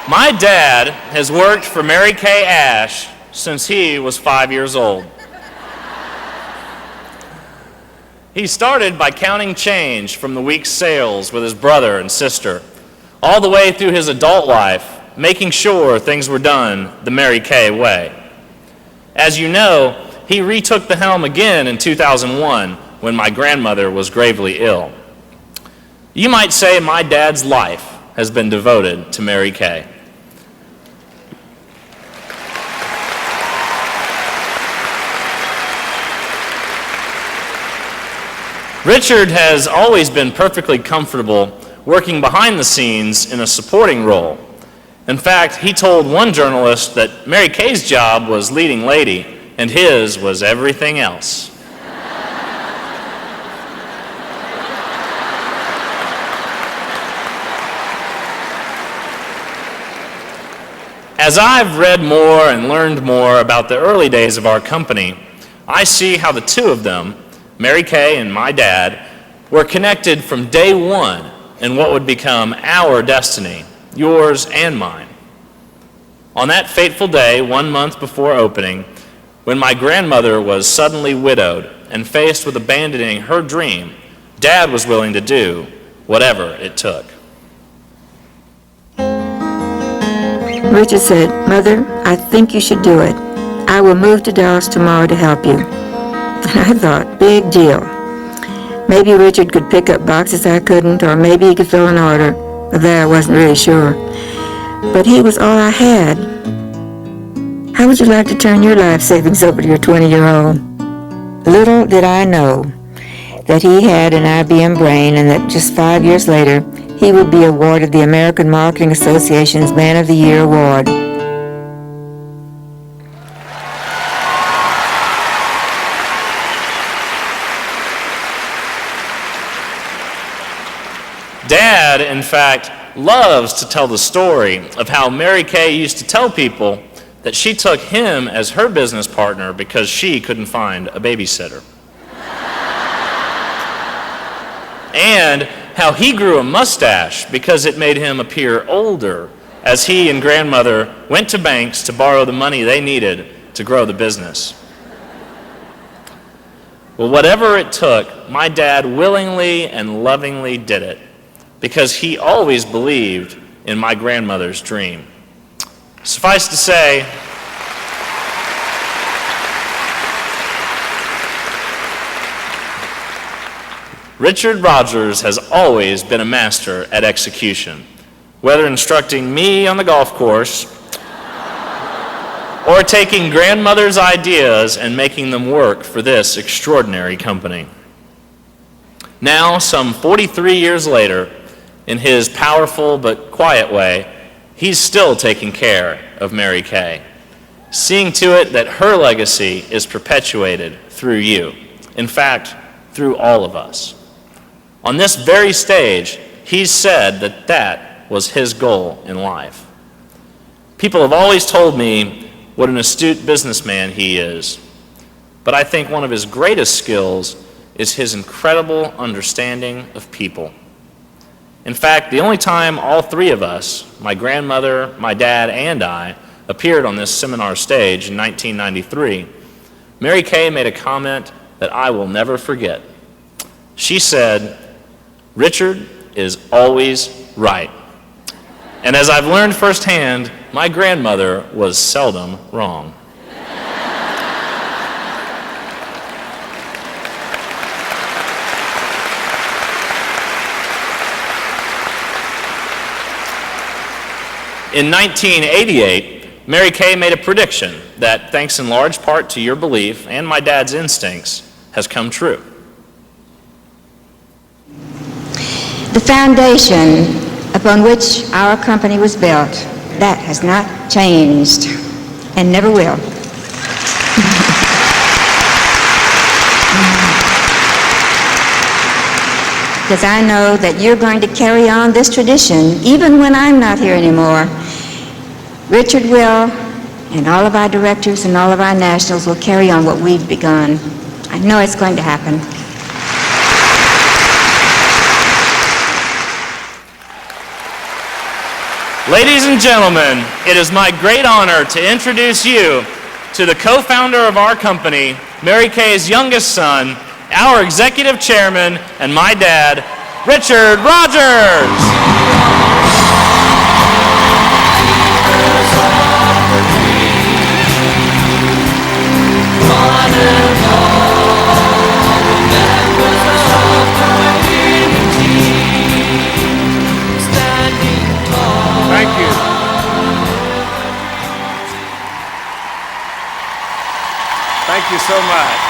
My dad has worked for Mary Kay Ash since he was 5 years old. He started by counting change from the week's sales with his brother and sister, all the way through his adult life, making sure things were done the Mary Kay way. As you know, he retook the helm again in 2001 when my grandmother was gravely ill. You might say my dad's life has been devoted to Mary Kay. Richard has always been perfectly comfortable working behind the scenes in a supporting role. In fact, he told one journalist that Mary Kay's job was leading lady and his was everything else. As I've read more and learned more about the early days of our company, I see how the two of them, Mary Kay and my dad, were connected from day one in what would become our destiny, yours and mine. On that fateful day, 1 month before opening, when my grandmother was suddenly widowed and faced with abandoning her dream, Dad was willing to do whatever it took. Richard said, "Mother, I think you should do it. I will move to Dallas tomorrow to help you." And I thought, big deal. Maybe Richard could pick up boxes I couldn't, or maybe he could fill an order. Of that I wasn't really sure. But he was all I had. How would you like to turn your life savings over to your 20-year-old? Little did I know that he had an IBM brain and that just 5 years later, he would be awarded the American Marketing Association's Man of the Year Award. Dad, in fact, loves to tell the story of how Mary Kay used to tell people that she took him as her business partner because she couldn't find a babysitter. And how he grew a mustache because it made him appear older as he and grandmother went to banks to borrow the money they needed to grow the business. Well, whatever it took, my dad willingly and lovingly did it, because he always believed in my grandmother's dream. Suffice to say, Richard Rogers has always been a master at execution, whether instructing me on the golf course or taking grandmother's ideas and making them work for this extraordinary company. Now, some 43 years later, in his powerful but quiet way, he's still taking care of Mary Kay, seeing to it that her legacy is perpetuated through you. In fact, through all of us. On this very stage, he's said that that was his goal in life. People have always told me what an astute businessman he is, but I think one of his greatest skills is his incredible understanding of people. In fact, the only time all three of us, my grandmother, my dad, and I, appeared on this seminar stage in 1993, Mary Kay made a comment that I will never forget. She said, "Richard is always right." And as I've learned firsthand, my grandmother was seldom wrong. In 1988, Mary Kay made a prediction that, thanks in large part to your belief and my dad's instincts, has come true. The foundation upon which our company was built, that has not changed and never will. Because I know that you're going to carry on this tradition even when I'm not here anymore. Richard will, and all of our directors and all of our nationals will carry on what we've begun. I know it's going to happen. Ladies and gentlemen, it is my great honor to introduce you to the co-founder of our company, Mary Kay's youngest son, our executive chairman, and my dad, Richard Rogers. Thank you. Thank you so much.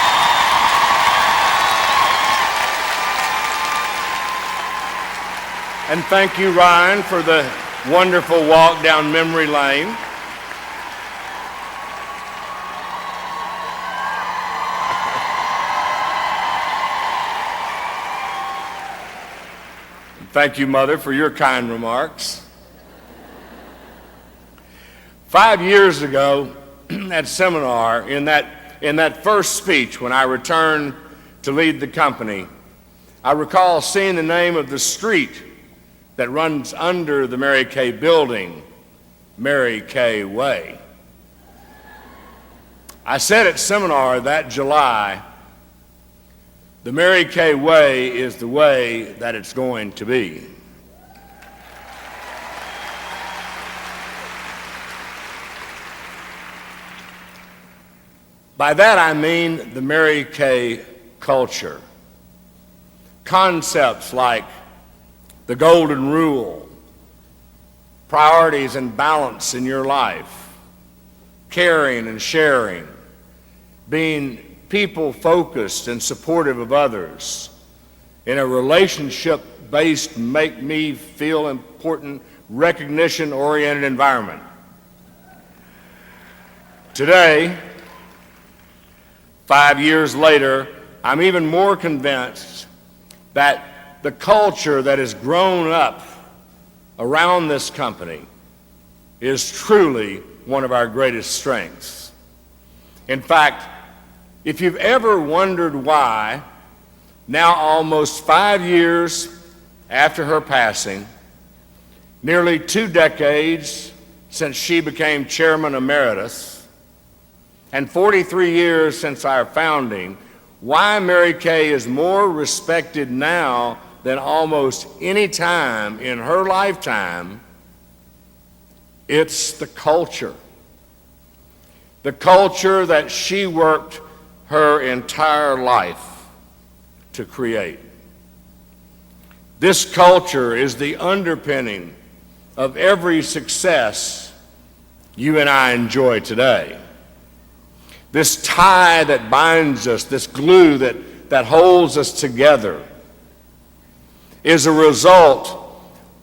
And thank you, Ryan, for the wonderful walk down memory lane. Thank you, Mother, for your kind remarks. 5 years ago at seminar, in that first speech when I returned to lead the company, I recall seeing the name of the street that runs under the Mary Kay building, Mary Kay Way. I said at seminar that July, the Mary Kay Way is the way that it's going to be. By that I mean the Mary Kay culture. Concepts like the golden rule, priorities and balance in your life, caring and sharing, being people-focused and supportive of others, in a relationship-based, make me feel important, recognition-oriented environment. Today, 5 years later, I'm even more convinced that the culture that has grown up around this company is truly one of our greatest strengths. In fact, if you've ever wondered why, now almost 5 years after her passing, nearly 2 decades since she became chairman emeritus, and 43 years since our founding, why Mary Kay is more respected now than almost any time in her lifetime, it's the culture. The culture that she worked her entire life to create. This culture is the underpinning of every success you and I enjoy today. This tie that binds us, this glue that holds us together, is a result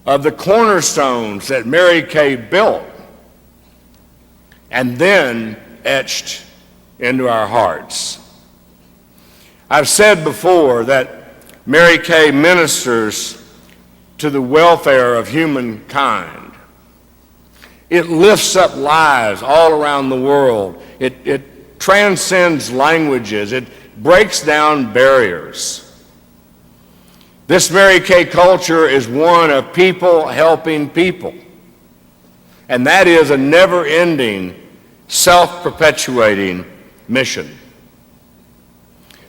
of the cornerstones that Mary Kay built and then etched into our hearts. I've said before that Mary Kay ministers to the welfare of humankind. It lifts up lives all around the world. It transcends languages. It breaks down barriers. This Mary Kay culture is one of people helping people. And that is a never-ending, self-perpetuating mission.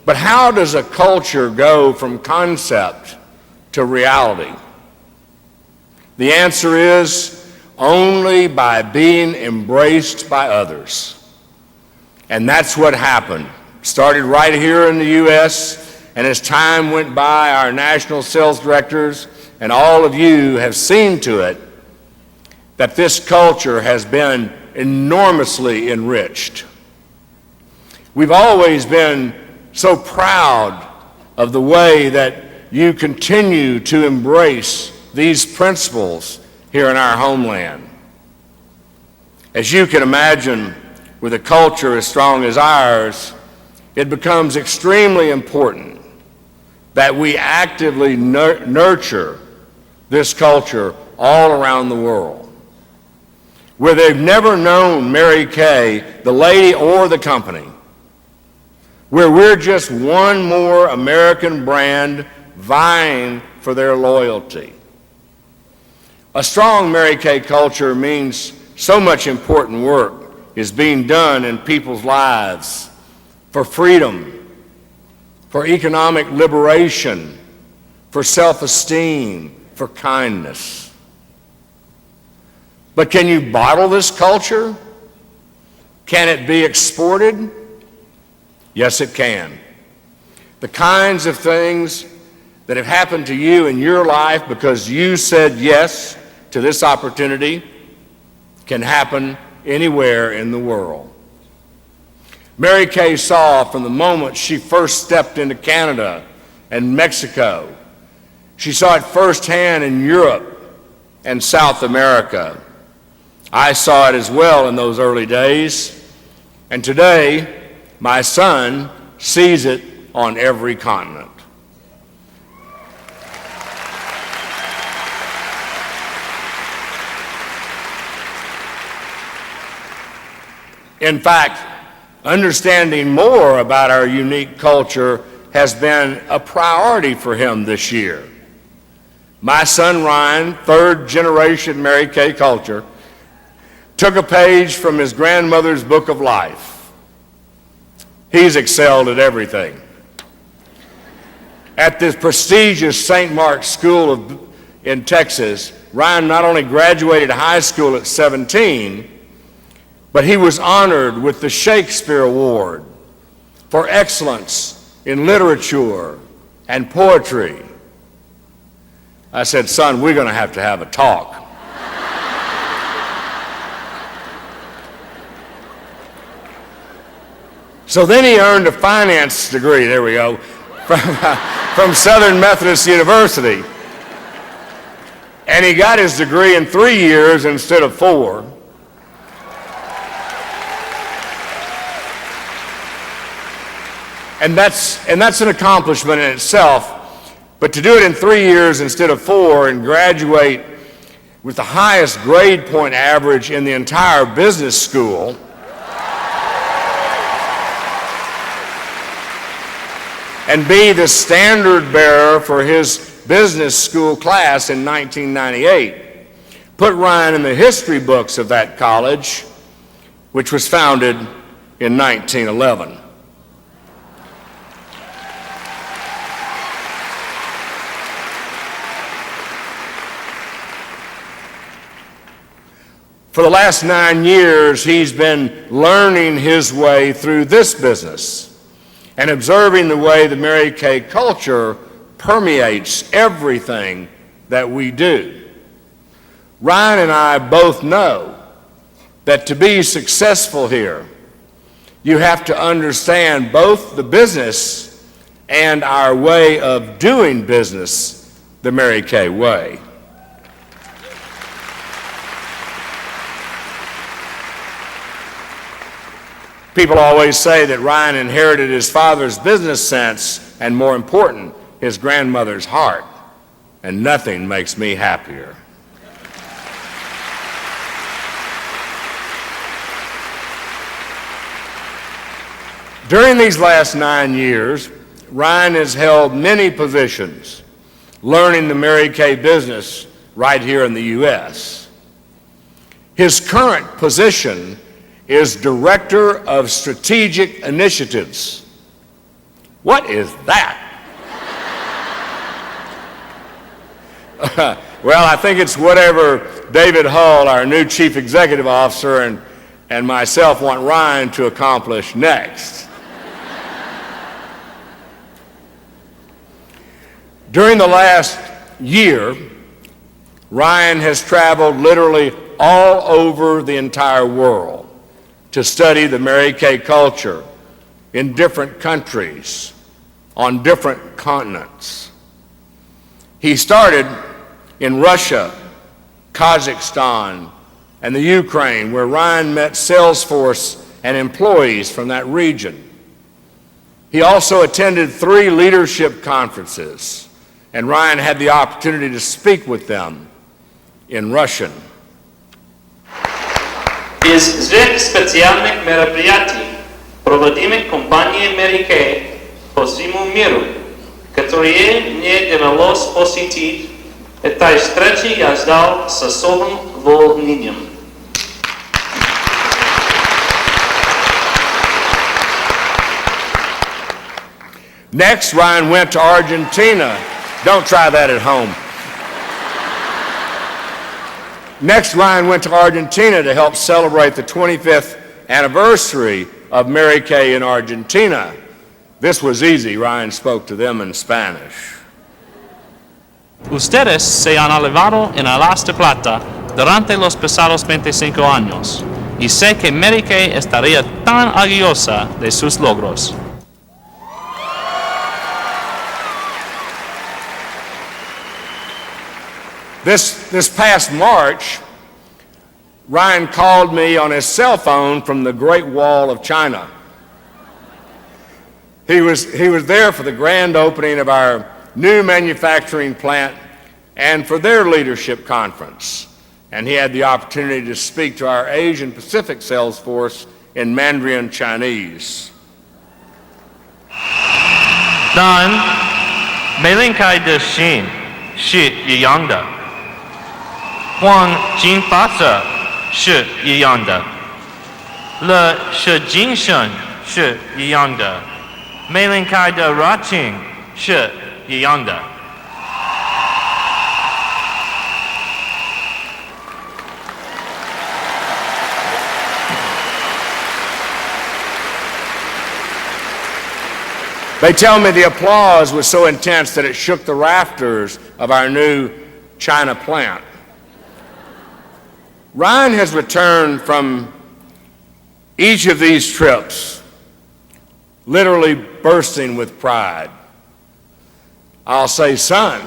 But how does a culture go from concept to reality? The answer is only by being embraced by others. And that's what happened. Started right here in the U.S., and as time went by, our national sales directors and all of you have seen to it that this culture has been enormously enriched. We've always been so proud of the way that you continue to embrace these principles here in our homeland. As you can imagine, with a culture as strong as ours, it becomes extremely important that we actively nurture this culture all around the world. Where they've never known Mary Kay, the lady or the company, where we're just one more American brand vying for their loyalty. A strong Mary Kay culture means so much important work is being done in people's lives for freedom, for economic liberation, for self-esteem, for kindness. But can you bottle this culture? Can it be exported? Yes, it can. The kinds of things that have happened to you in your life because you said yes to this opportunity can happen anywhere in the world. Mary Kay saw from the moment she first stepped into Canada and Mexico. She saw it firsthand in Europe and South America. I saw it as well in those early days. And today, my son sees it on every continent. In fact, understanding more about our unique culture has been a priority for him this year. My son Ryan, third generation Mary Kay culture, took a page from his grandmother's book of life. He's excelled at everything. At this prestigious St. Mark's School in Texas, Ryan not only graduated high school at 17, but he was honored with the Shakespeare Award for excellence in literature and poetry. I said, son, we're going to have a talk. So then he earned a finance degree, there we go, from Southern Methodist University. And he got his degree in 3 years instead of 4. And that's an accomplishment in itself. But to do it in 3 years instead of 4 and graduate with the highest grade point average in the entire business school, and be the standard bearer for his business school class in 1998, put Ryan in the history books of that college, which was founded in 1911. For the last 9 years, he's been learning his way through this business and observing the way the Mary Kay culture permeates everything that we do. Ryan and I both know that to be successful here, you have to understand both the business and our way of doing business the Mary Kay way. People always say that Ryan inherited his father's business sense and, more important, his grandmother's heart, and nothing makes me happier. During these last 9 years, Ryan has held many positions, learning the Mary Kay business right here in the U.S. His current position is Director of Strategic Initiatives. What is that? Well, I think it's whatever David Hull, our new Chief Executive Officer, and myself want Ryan to accomplish next. During the last year, Ryan has traveled literally all over the entire world to study the Mary Kay culture in different countries, on different continents. He started in Russia, Kazakhstan, and the Ukraine, where Ryan met Salesforce and employees from that region. He also attended 3 leadership conferences, and Ryan had the opportunity to speak with them in Russian. Из всех специальных мероприятий, проводимых компанией Mary Kay по всему миру, которые мне довелось посетить, Etaj streči jazdal sa sobom volninjem. Next, Ryan went to Argentina. Don't try that at home. Next, Ryan went to Argentina to help celebrate the 25th anniversary of Mary Kay in Argentina. This was easy. Ryan spoke to them in Spanish. Ustedes se han elevado en alas de plata durante los pasados 25 años, y sé que Mary Kay estaría tan orgullosa de sus logros. This past March, Ryan called me on his cell phone from the Great Wall of China. He was there for the grand opening of our new manufacturing plant and for their leadership conference. And he had the opportunity to speak to our Asian Pacific sales force in Mandarin Chinese. Dan, 梅林开的心是一样的，黄金发色是一样的，乐是精神是一样的，梅林开的热情是一样的。They tell me the applause was so intense that it shook the rafters of our new China plant. Ryan has returned from each of these trips literally bursting with pride. I'll say, son,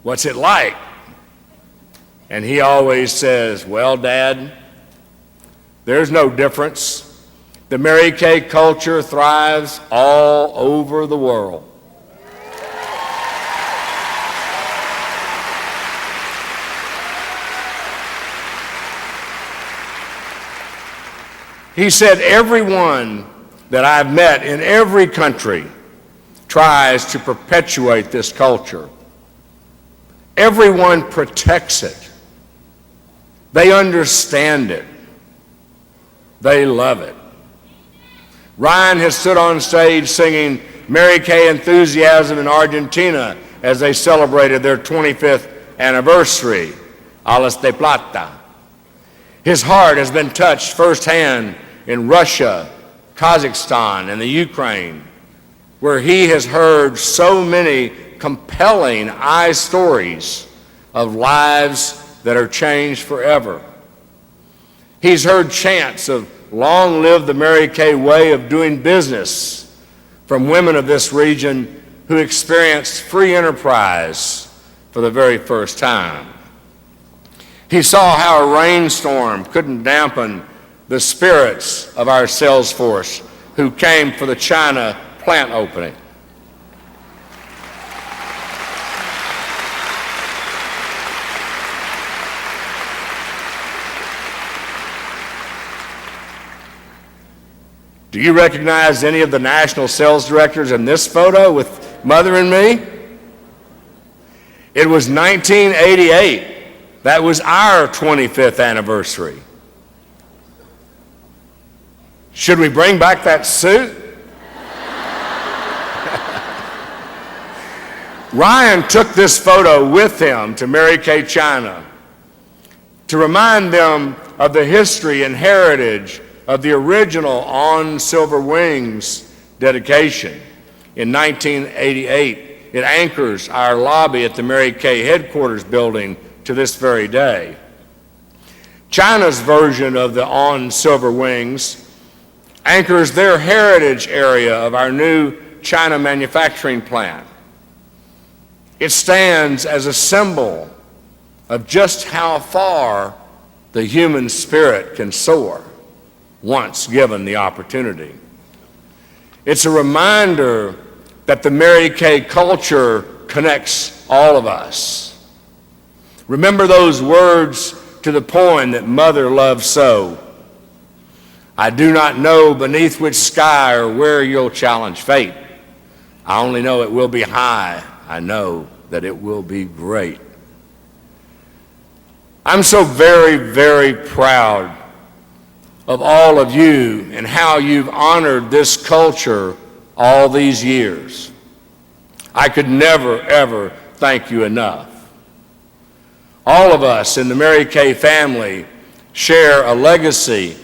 what's it like? And he always says, well, Dad, there's no difference. The Mary Kay culture thrives all over the world. He said, everyone that I've met in every country tries to perpetuate this culture. Everyone protects it. They understand it. They love it. Ryan has stood on stage singing Mary Kay Enthusiasm in Argentina as they celebrated their 25th anniversary, Alas de Plata. His heart has been touched firsthand in Russia, Kazakhstan, and the Ukraine, where he has heard so many compelling stories of lives that are changed forever. He's heard chants of long live the Mary Kay way of doing business from women of this region who experienced free enterprise for the very first time. He saw how a rainstorm couldn't dampen the spirits of our sales force who came for the China plant opening. Do you recognize any of the national sales directors in this photo with Mother and me? It was 1988. That was our 25th anniversary. Should we bring back that suit? Ryan took this photo with him to Mary Kay China to remind them of the history and heritage of the original On Silver Wings dedication in 1988. It anchors our lobby at the Mary Kay headquarters building to this very day. China's version of the On Silver Wings anchors their heritage area of our new China manufacturing plant. It stands as a symbol of just how far the human spirit can soar once given the opportunity. It's a reminder that the Mary Kay culture connects all of us. Remember those words to the poem that Mother loved so. I do not know beneath which sky or where you'll challenge fate. I only know it will be high. I know that it will be great. I'm so very, very proud of all of you and how you've honored this culture all these years. I could never, ever thank you enough. All of us in the Mary Kay family share a legacy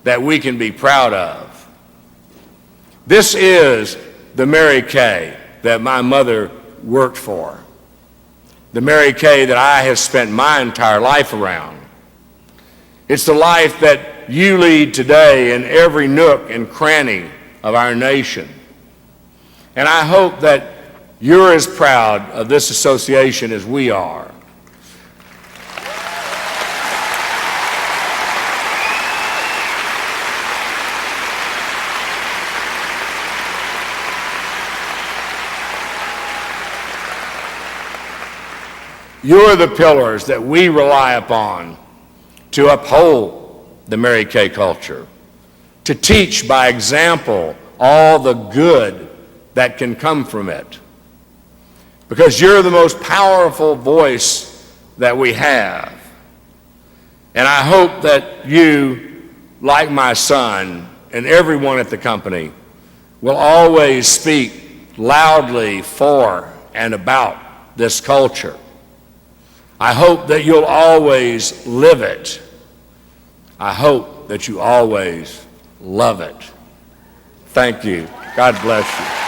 that we can be proud of. This is the Mary Kay that my mother worked for, the Mary Kay that I have spent my entire life around. It's the life that you lead today in every nook and cranny of our nation. And I hope that you're as proud of this association as we are. You're the pillars that we rely upon to uphold the Mary Kay culture, to teach by example all the good that can come from it. Because you're the most powerful voice that we have. And I hope that you, like my son and everyone at the company, will always speak loudly for and about this culture. I hope that you'll always live it. I hope that you always love it. Thank you. God bless you.